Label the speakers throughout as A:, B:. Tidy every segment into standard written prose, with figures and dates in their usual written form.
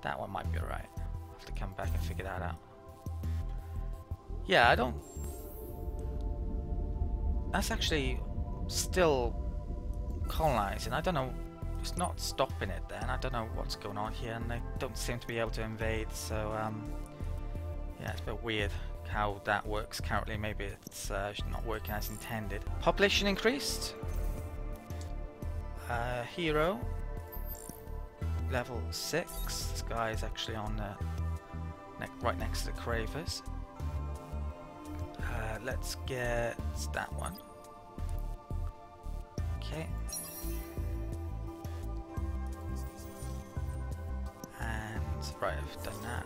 A: That one might be alright. I'll have to come back and figure that out. Yeah, I don't... That's actually still colonizing. I don't know. It's not stopping it then. I don't know what's going on here, and they don't seem to be able to invade, so yeah, it's a bit weird how that works currently. Maybe it's not working as intended. Population increased. Hero level 6. This guy is actually on right next to the Cravers. Let's get that one. Okay. And right, I've done that.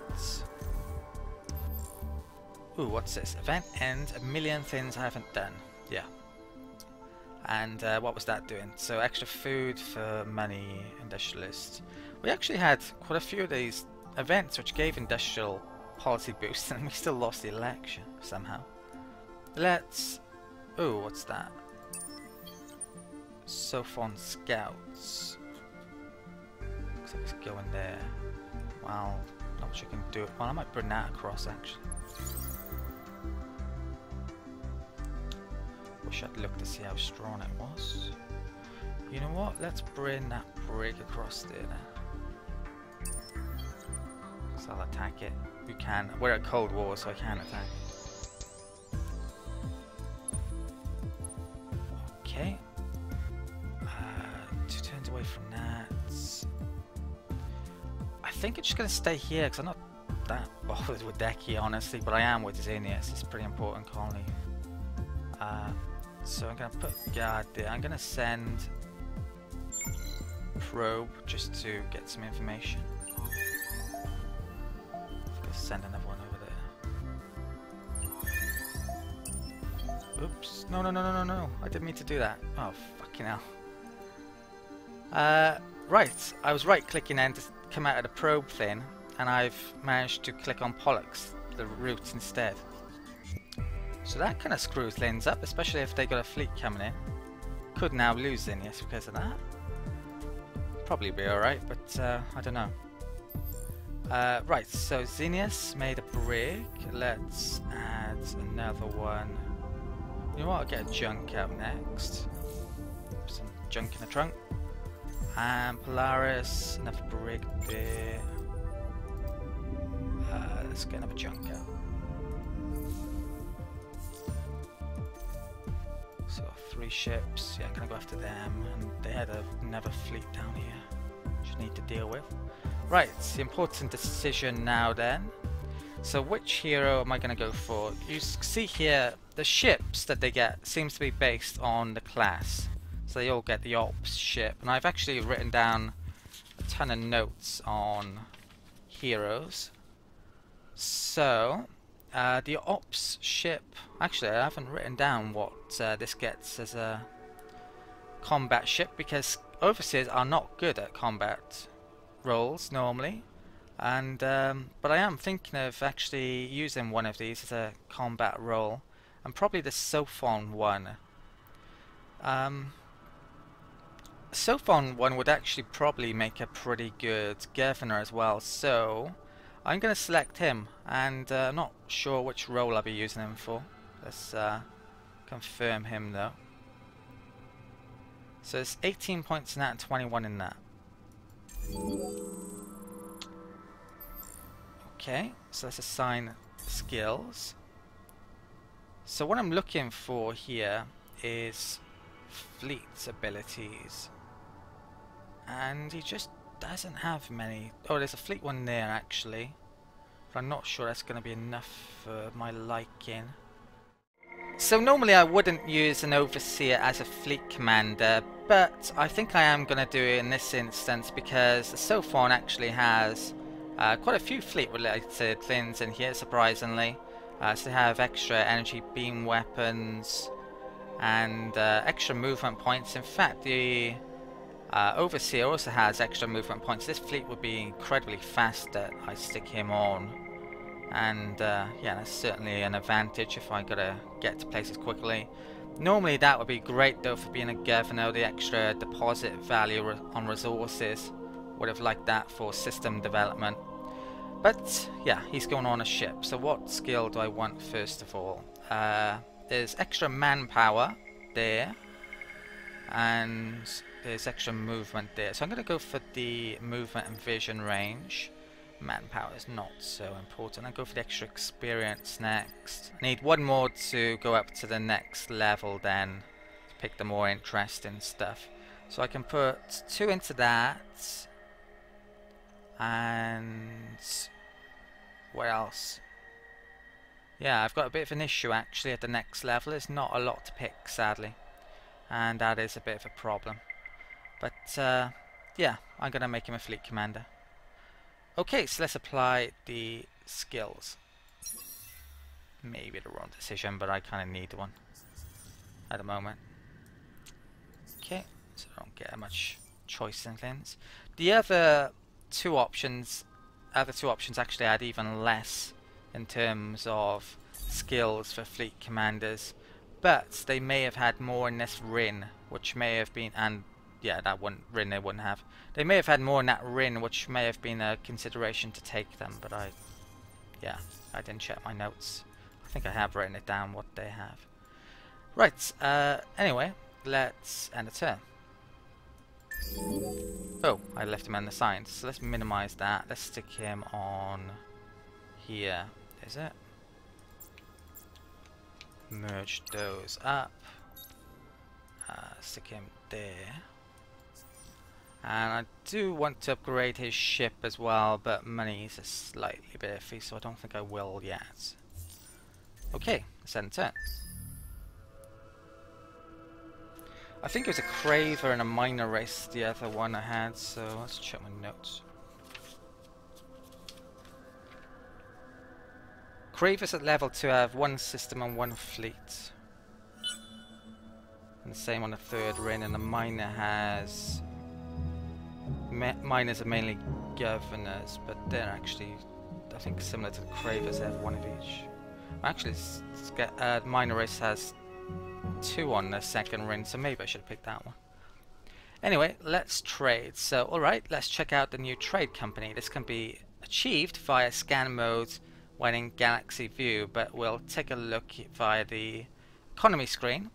A: Ooh, what's this? Event ends, a million things I haven't done. Yeah. And what was that doing? So extra food for money, industrialist. We actually had quite a few of these events which gave industrial policy boosts, and we still lost the election somehow. Let's... Ooh, what's that? Sophon Scouts. Looks like it's going there. Wow, not much I can do it. Well, I might bring that across actually. Wish I'd looked to see how strong it was. You know what? Let's bring that brig across there then. So I'll attack it. We can. We're at Cold War, so I can attack it. Okay. 2 turns away from that. I think it's just going to stay here because I'm not that bothered with Deki, honestly, but I am with Xenius. It's a pretty important colony. So I'm going to put guard there. I'm going to send probe just to get some information. I'm going to send another one over there. Oops. No, no, no, no, no, no. I didn't mean to do that. Oh, fucking hell. Right. I was right-clicking then to come out of the probe thing, and I've managed to click on Pollux, the route instead. So that kind of screws things up, especially if they got a fleet coming in. Could now lose Xenius because of that. Probably be alright, but I don't know. Right, so Xenius made a brig. Let's add another one. You know what, I'll get a junk out next. Some junk in the trunk. And Polaris, another brig there. Let's get another junk out. So 3 ships, yeah, I'm gonna go after them, and they had another fleet down here, which I need to deal with. Right, the important decision now then. So which hero am I gonna go for? You see here, the ships that they get seems to be based on the class. So they all get the ops ship, and I've actually written down a ton of notes on heroes. So the ops ship, actually I haven't written down what this gets as a combat ship, because overseers are not good at combat roles normally, and but I am thinking of actually using one of these as a combat role, and probably the Sophon one. Sophon one would actually probably make a pretty good governor as well, so I'm going to select him, and I'm not sure which role I'll be using him for. Let's confirm him though. So it's 18 points in that and 21 in that. Okay, so let's assign skills. So what I'm looking for here is fleet abilities. And he just doesn't have many. Oh, there's a fleet one there actually, but I'm not sure that's going to be enough for my liking. So normally I wouldn't use an overseer as a fleet commander, but I think I am going to do it in this instance because the Sophon actually has quite a few fleet related things in here, surprisingly. So they have extra energy beam weapons and extra movement points. In fact, the Overseer also has extra movement points. This fleet would be incredibly fast that I stick him on, and yeah, that's certainly an advantage if I gotta get to places quickly. Normally that would be great though for being a governor, the extra deposit value on resources, Would have liked that for system development. But yeah, he's going on a ship. So what skill do I want first of all? There's extra manpower there, and there's extra movement there. So I'm going to go for the movement and vision range. Manpower is not so important. I'll go for the extra experience next. I need one more to go up to the next level then, to pick the more interesting stuff. So I can put 2 into that. And what else? Yeah, I've got a bit of an issue actually at the next level. There's not a lot to pick, sadly, and that is a bit of a problem. But yeah, I'm gonna make him a fleet commander. Okay, so let's apply the skills. Maybe the wrong decision, but I kind of need one at the moment. Okay, so I don't get much choice in things. The other two options actually add even less in terms of skills for fleet commanders, but they may have had more in this Rin, which may have been, and yeah, that one Rin they wouldn't have. They may have had more in that Rin, which may have been a consideration to take them, but I didn't check my notes. I think I have written it down what they have. Right, anyway, let's end the turn. Oh, I left him unassigned, so let's minimize that. Let's stick him on here. Is it? Merge those up. Stick him there. And I do want to upgrade his ship as well, but money is a slightly bit iffy, so I don't think I will yet. Okay, let's end the turn. I think it was a Craver and a Minor Race, the other one I had, so let's check my notes. Cravers at level 2 have 1 system and 1 fleet. And the same on the 3rd Rin, and the Minor has... Miners are mainly governors, but they're actually, I think, similar to the Cravers. They have 1 of each. Actually, Minor Race has 2 on the 2nd Rin, so maybe I should pick that one. Anyway, let's trade. So, alright, let's check out the new trade company. This can be achieved via scan mode when in Galaxy View, but we'll take a look via the economy screen.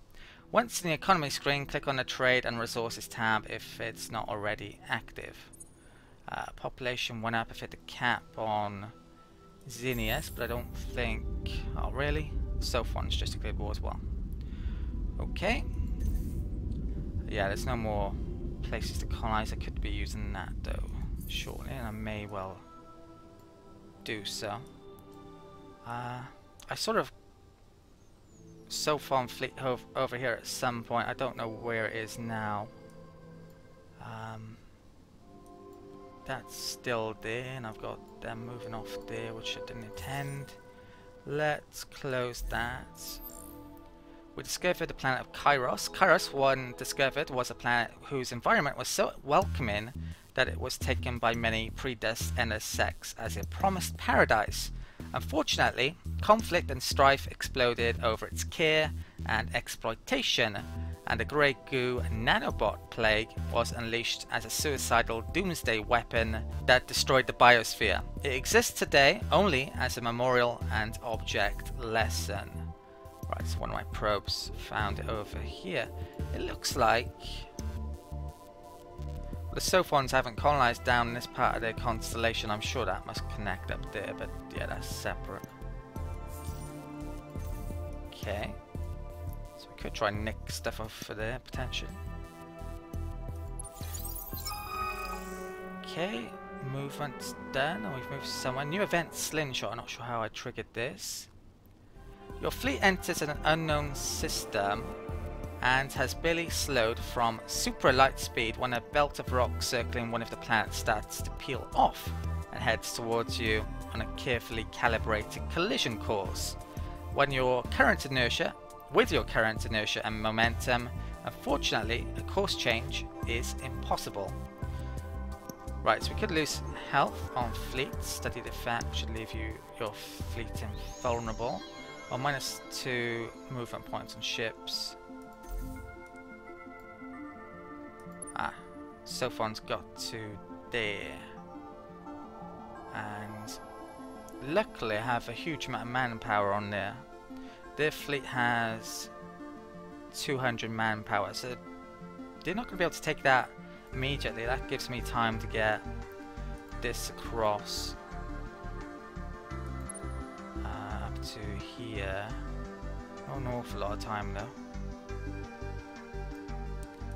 A: Once in the economy screen, click on the trade and resources tab if it's not already active. Population went up. I've hit the cap on Xenius, but I don't think... Oh, really? Sophon's just a good war as well. Okay. Yeah, there's no more places to colonize. I could be using that though shortly, and I may well do so. I sort of Sophon fleet over here at some point. I don't know where it is now. That's still there, and I've got them moving off there, which I didn't intend. Let's close that. We discovered the planet of Kairos. Kairos, when discovered, was a planet whose environment was so welcoming that it was taken by many pre-Dust sects as a promised paradise. Unfortunately, conflict and strife exploded over its care and exploitation, and the Grey Goo nanobot plague was unleashed as a suicidal doomsday weapon that destroyed the biosphere. It exists today only as a memorial and object lesson. Right, so one of my probes found it over here. It looks like the Sophons haven't colonized down in this part of their constellation. I'm sure that must connect up there, but yeah, that's separate. Okay. So we could try and nick stuff off for there, potentially. Okay, movement's done, and we've moved somewhere. New event, Slingshot. I'm not sure how I triggered this. Your fleet enters an unknown system and has barely slowed from super light speed when a belt of rock circling one of the planets starts to peel off and heads towards you on a carefully calibrated collision course. With your current inertia and momentum, unfortunately, a course change is impossible. Right, so we could lose health on fleet. Study the fact should leave your fleet invulnerable. Or -2 movement points on ships. Sophon's got to there. And luckily I have a huge amount of manpower on there. Their fleet has 200 manpower, so they're not going to be able to take that immediately. That gives me time to get this across up to here. Not an awful lot of time though.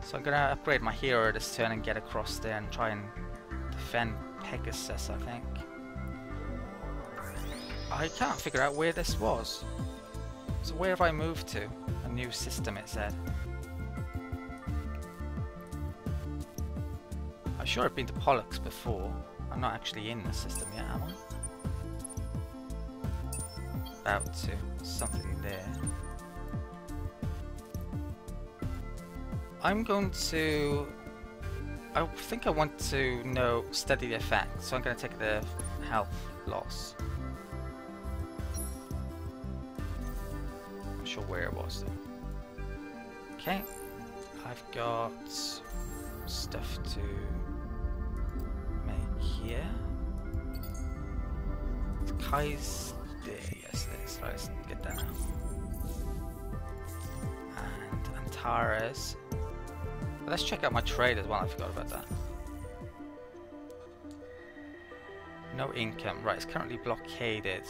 A: So I'm going to upgrade my hero this turn and get across there and try and defend Pegasus, I think. I can't figure out where this was. So where have I moved to? A new system, it said. I'm sure I've been to Pollux before. I'm not actually in the system yet, am I? About to. Something there. I'm going to... I think I want to study the effect, so I'm going to take the health loss. Not sure where it was though. Okay, I've got stuff to make here. Kai's there, yes it is. Right, let's get that now. And Antares. Let's check out my trade as well, I forgot about that. No income, right, it's currently blockaded.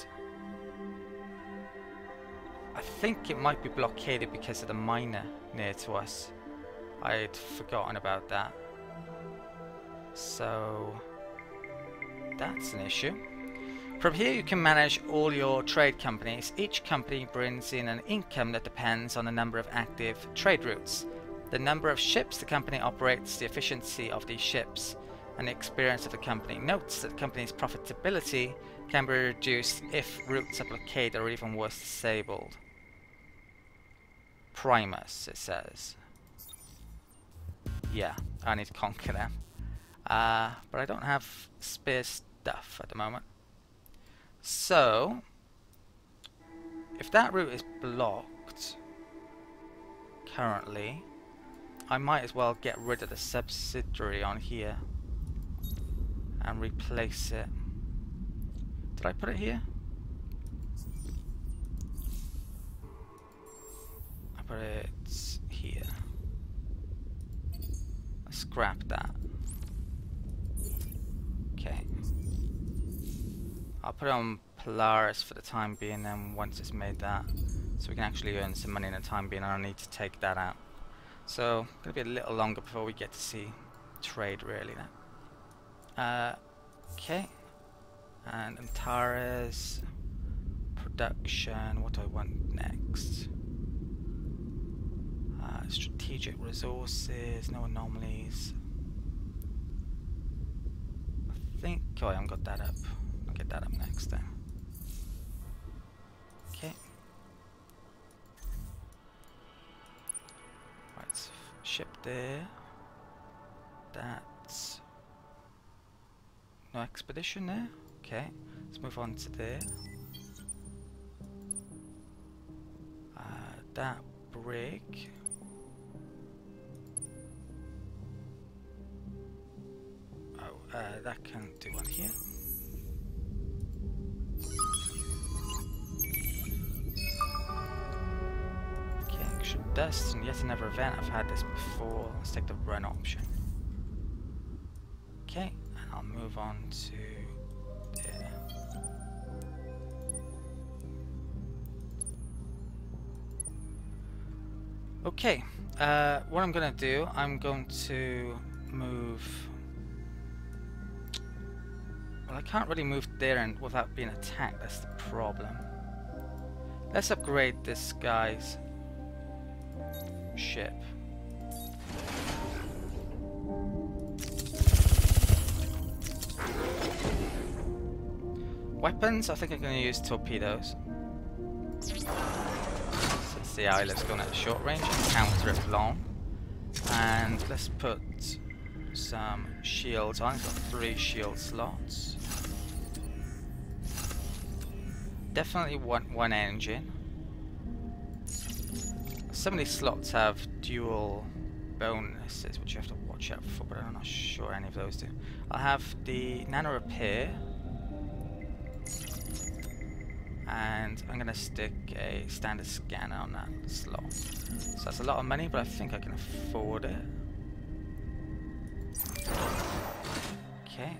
A: I think it might be blockaded because of the miner near to us. I'd forgotten about that. So, that's an issue. From here you can manage all your trade companies. Each company brings in an income that depends on the number of active trade routes. The number of ships the company operates, the efficiency of these ships, and the experience of the company. Notes that the company's profitability can be reduced if routes are blockaded or even worse, disabled. Primus, it says. Yeah, I need to conquer them. But I don't have spare stuff at the moment. So, if that route is blocked currently, I might as well get rid of the subsidiary on here and replace it. Did I put it here? I put it here. Let's scrap that. Okay. I'll put it on Polaris for the time being, then once it's made that, so we can actually earn some money in the time being, and I need to take that out. So, it's going to be a little longer before we get to see trade really now. Okay. And Antares, production, what do I want next? Strategic resources, no anomalies. I think, oh I haven't got that up. I'll get that up next then. Okay. Right, ship there. That's no expedition there. Okay, let's move on to there. That brig. Oh, that can do one here. Okay, action dust and yet another event. I've had this before. Let's take the run option. Okay, and I'll move on to there. Okay, what I'm going to do, I'm going to move... Well, I can't really move there and without being attacked, that's the problem. Let's upgrade this guy's ship. Weapons, I think I'm going to use torpedoes. Let's see how let's go at short range and counter it long. And let's put some shields on. I've got 3 shield slots. Definitely want one engine. Some of these slots have dual bonuses which you have to watch out for, but I'm not sure any of those do. I'll have the nano repair, and I'm going to stick a standard scanner on that slot. So that's a lot of money, but I think I can afford it. Okay.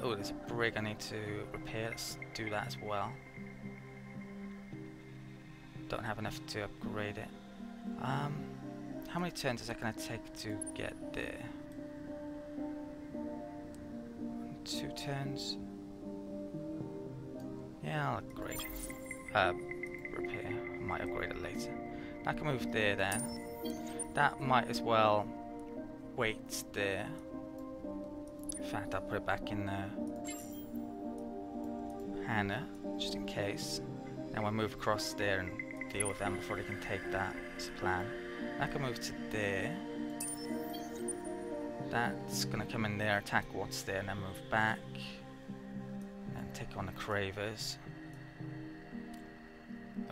A: Oh, there's a brig I need to repair. Let's do that as well. Don't have enough to upgrade it. How many turns is that going to take to get there? 2 turns. Yeah, I'll upgrade. Repair. I might upgrade it later. I can move there then. That might as well wait there. In fact, I'll put it back in the Hannah, just in case. Then we'll move across there and deal with them before they can take that as a plan. I can move to there. That's gonna come in there, attack what's there, and then move back. And take on the Cravers.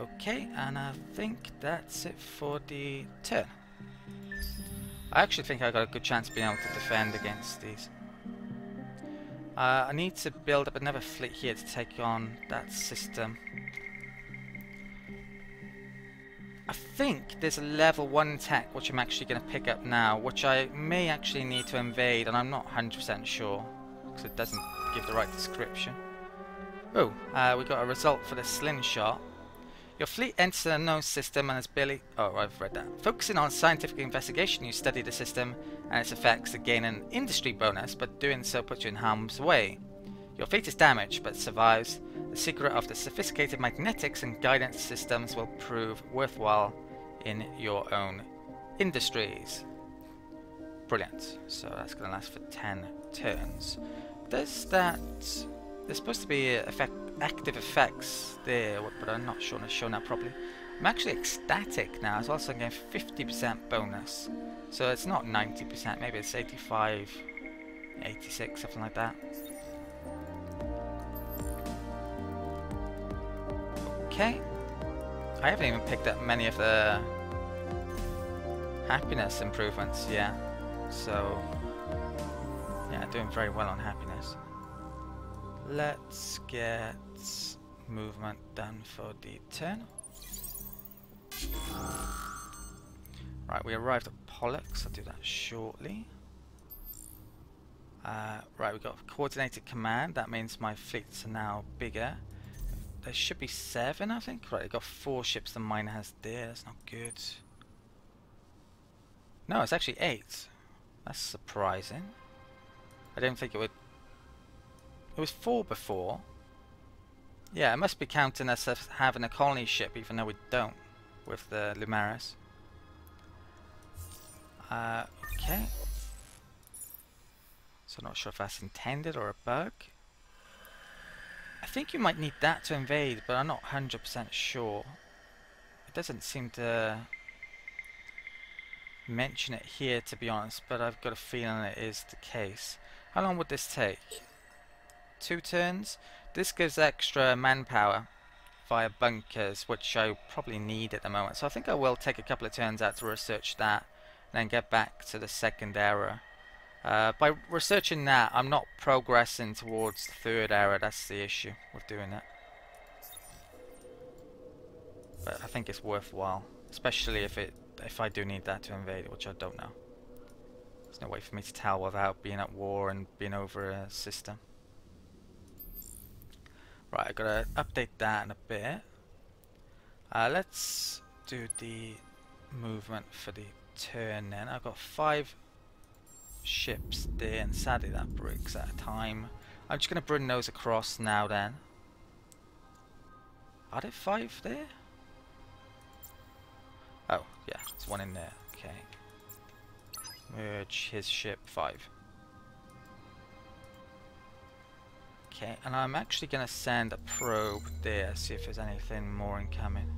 A: Okay, and I think that's it for the turn. I actually think I got a good chance of being able to defend against these. I need to build up another fleet here to take on that system. I think there's a level 1 tech which I'm actually going to pick up now, which I may actually need to invade, and I'm not 100% sure because it doesn't give the right description. Oh, we got a result for the slingshot. Your fleet enters an unknown system and has barely... Oh, I've read that. Focusing on scientific investigation, you study the system and its effects to gain an industry bonus, but doing so puts you in harm's way. Your fleet is damaged, but survives. The secret of the sophisticated magnetics and guidance systems will prove worthwhile in your own industries. Brilliant. So that's going to last for 10 turns. Does that... There's supposed to be active effects there, but I'm not sure I've shown that properly. I'm actually ecstatic now as well, so I'm getting 50% bonus. So it's not 90%, maybe it's 85, 86, something like that. Okay. I haven't even picked up many of the happiness improvements yet. So, yeah, doing very well on happiness. Let's get movement done for the turn. Right, we arrived at Pollux. I'll do that shortly. Right, we've got coordinated command. That means my fleets are now bigger. There should be 7, I think. Right, we've got 4 ships the miner has there. That's not good. No, it's actually 8. That's surprising. I didn't think it would... It was 4 before. Yeah, it must be counting us as having a colony ship, even though we don't, with the Lumeris. Okay. So I'm not sure if that's intended or a bug. I think you might need that to invade, but I'm not 100% sure. It doesn't seem to mention it here, to be honest, but I've got a feeling it is the case. How long would this take? 2 turns. This gives extra manpower via bunkers, which I probably need at the moment. So I think I will take a couple of turns out to research that, and then get back to the second era. By researching that, I'm not progressing towards the third era. That's the issue with doing that. But I think it's worthwhile, especially if I do need that to invade it, which I don't know. There's no way for me to tell without being at war and being over a system. Right, I've got to update that in a bit. Let's do the movement for the turn then. I've got 5 ships there, and sadly that brig's at a time. I'm just going to bring those across now then. Are there 5 there? Oh, yeah, there's 1 in there. Okay. Merge his ship 5. Okay, and I'm actually going to send a probe there, see if there's anything more incoming.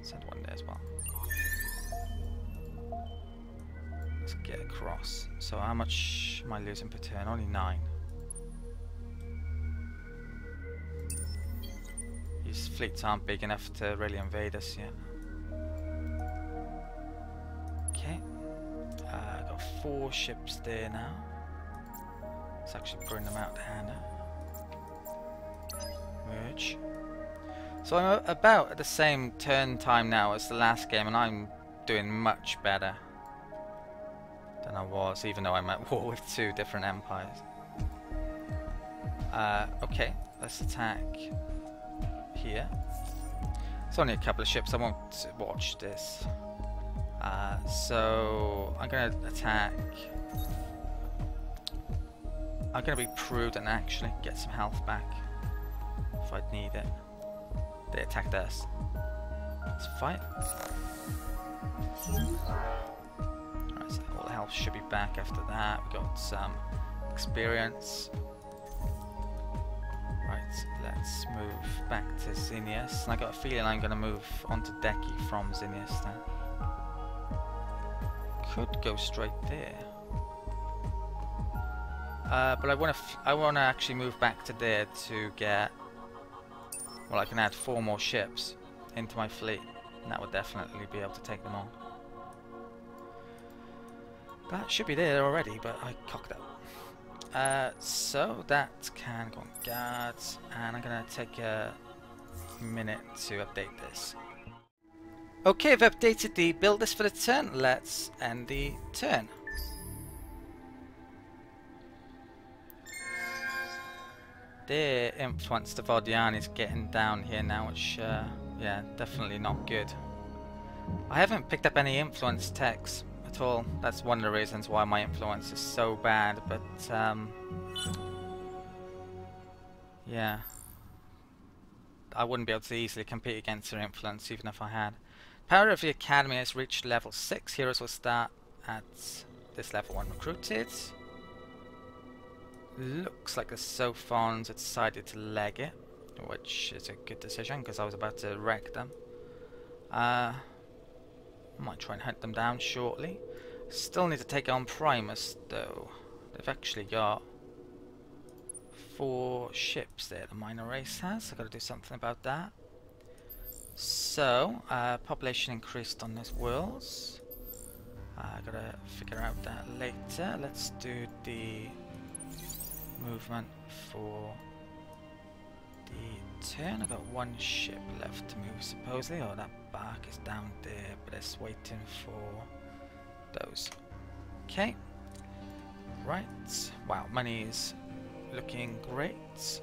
A: Send 1 there as well. Let's get across. So how much am I losing per turn? Only 9. These fleets aren't big enough to really invade us yet. 4 ships there now. Let's actually bring them out to hand. Merge. So I'm about at the same turn time now as the last game, and I'm doing much better than I was, even though I'm at war with 2 different empires. Okay, let's attack here. It's only a couple of ships, I won't watch this. So I'm going to attack. I'm going to be prudent actually, get some health back if I'd need it. They attacked us. Let's fight. Alright, so all the health should be back after that. We got some experience. Right, let's move back to Zinnias. And I got a feeling I'm going to move onto Deki from Zinnias then. Could go straight there. But I want to actually move back to there to get. Well, I can add 4 more ships into my fleet, and that would definitely be able to take them on. That should be there already, but I cocked up. So that can go on guards, and I'm gonna take a minute to update this. Okay, I've updated the build list for the turn. Let's end the turn. Their influence to Vodian is getting down here now, which, yeah, definitely not good. I haven't picked up any influence techs at all. That's one of the reasons why my influence is so bad, but, yeah. I wouldn't be able to easily compete against their influence, even if I had. Power of the Academy has reached level 6. Heroes will start at this level 1 recruited. Looks like the Sophons have decided to leg it, which is a good decision because I was about to wreck them. I might try and hunt them down shortly. Still need to take on Primus though. They've actually got 4 ships there the minor race has. I've got to do something about that. So, population increased on those worlds. I've got to figure out that later. Let's do the movement for the turn. I've got 1 ship left to move supposedly. Oh, that bark is down there, but it's waiting for those. Okay. Right. Wow, money is looking great.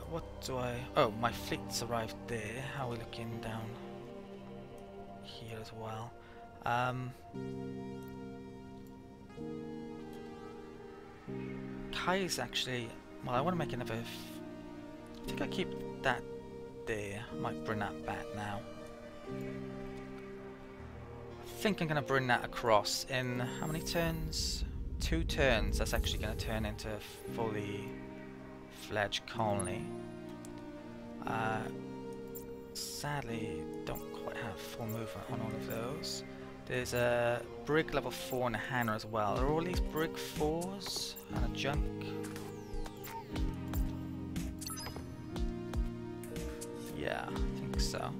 A: What do I... Oh, my fleet's arrived there. How are we looking down here as well? Kai is actually... Well, I want to make another... I think I keep that there. I might bring that back now. I think I'm going to bring that across in... How many turns? 2 turns. That's actually going to turn into a fully fledged colony. Sadly, don't quite have full movement on all of those. There's a brig level 4 and a Hanna as well. Are all these brig 4s and a junk? Yeah, I think so.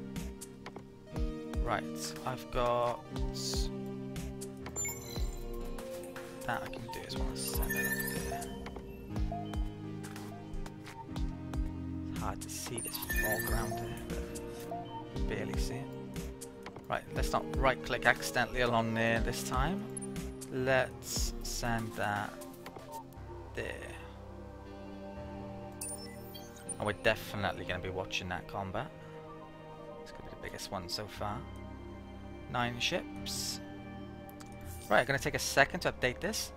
A: Right, I've got that I can do as well as send it up there. It's hard to see this foreground there, but barely see it. Right, let's not right click accidentally along there this time. Let's send that there. And we're definitely going to be watching that combat. It's going to be the biggest one so far. 9 ships. Right, I'm going to take a second to update this.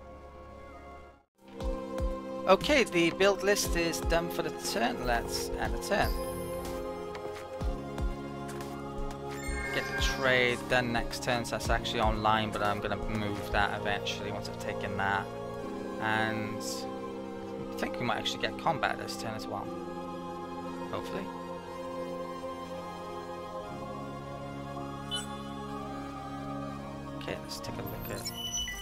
A: Okay, the build list is done for the turn. Let's end the turn. Get the trade done next turn, so that's actually online, but I'm going to move that eventually once I've taken that. And I think we might actually get combat this turn as well. Hopefully. Okay, let's take a look at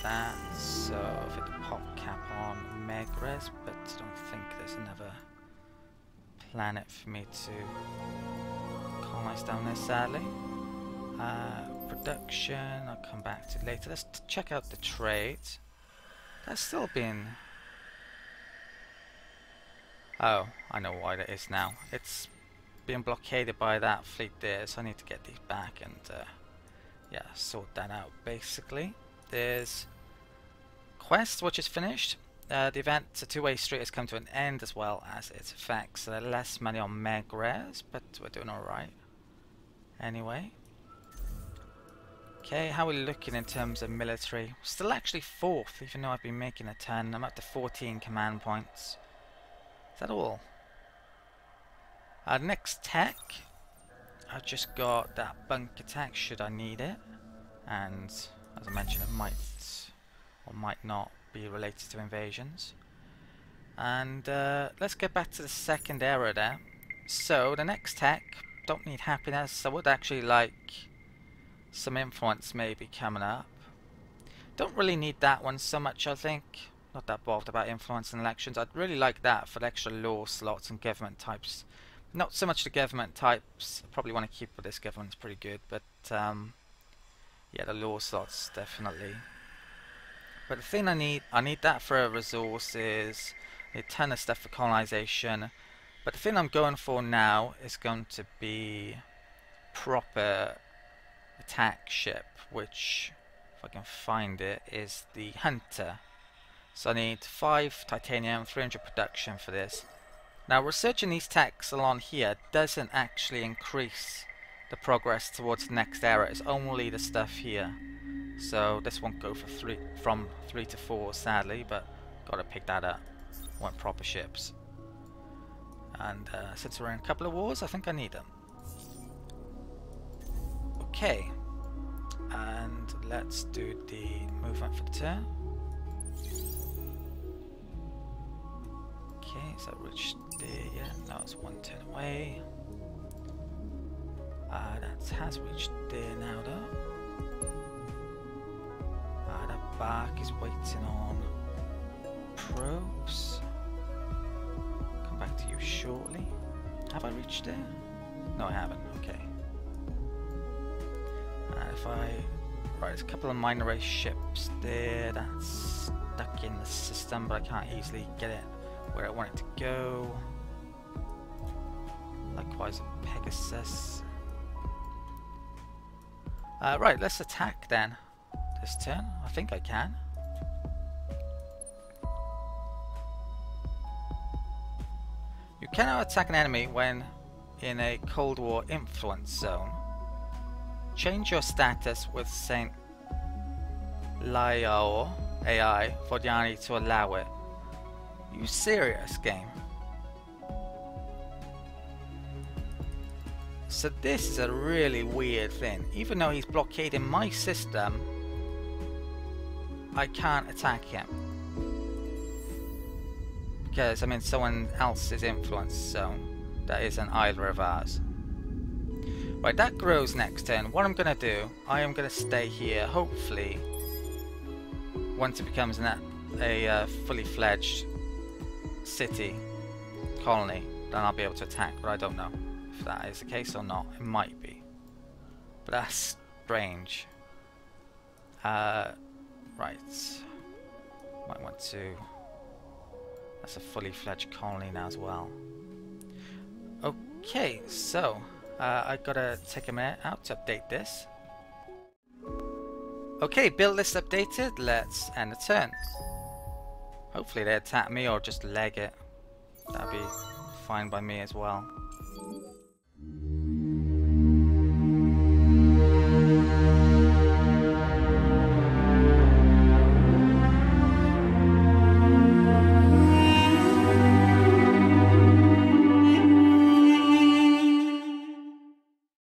A: that. So I've hit the pop cap on Megres, but I don't think there's another planet for me to colonize down there, sadly. production, I'll come back to later. Let's check out the trade. That's still been... Oh, I know why that is now. It's being blockaded by that fleet there, so I need to get these back and yeah, sort that out basically. There's quest, which is finished. The event, a two-way street, has come to an end as well as its effects. So less money on Meg Rares, but we're doing alright. Anyway. Okay, how are we looking in terms of military? Still actually 4th, even though I've been making a 10. I'm up to 14 command points. Is that all? Next tech. I've just got that bunk attack should I need it. And as I mentioned, it might or might not be related to invasions. And let's get back to the second era there. So the next tech, don't need happiness. I would actually like some influence maybe coming up. Don't really need that one so much, I think. Not that bothered about influence in elections. I'd really like that for the extra law slots and government types. Not so much the government types. I probably want to keep with this government, it's pretty good, but yeah, the law slots definitely. But the thing I need that for resources, a ton of stuff for colonization. But the thing I'm going for now is going to be proper attack ship, which, if I can find it, is the Hunter. So I need 5 titanium, 300 production for this. Now researching these techs along here doesn't actually increase the progress towards the next era. It's only the stuff here. So this won't go for from 3 to 4 sadly, but gotta pick that up. Want proper ships. And since we're in a couple of wars, I think I need them. Okay. And let's do the movement for the turn. Okay, so reach there, yeah, now it's 1 turn away. That has reached there now though. That bark is waiting on probes. Come back to you shortly. Have I reached there? No, I haven't, okay. If I... Right, there's a couple of minor race ships there that's stuck in the system, but I can't easily get it where I want it to go. Likewise a Pegasus. Right, let's attack then this turn. I think I can. You cannot attack an enemy when in a Cold War influence zone. Change your status with Saint Lyao AI for Yanni to allow it. You serious, game? So this is a really weird thing. Even though he's blockading my system, I can't attack him. Because I'm in someone else's influence zone that isn't either of ours. Right, that grows next turn. What I'm going to do, I am going to stay here. Hopefully, once it becomes a fully fledged city, colony, then I'll be able to attack. But I don't know if that is the case or not. It might be. But that's strange. Right. Might want to... That's a fully fledged colony now as well. Okay, so... I gotta take a minute out to update this. Okay, build list updated. Let's end the turn. Hopefully they attack me or just leg it. That'd be fine by me as well.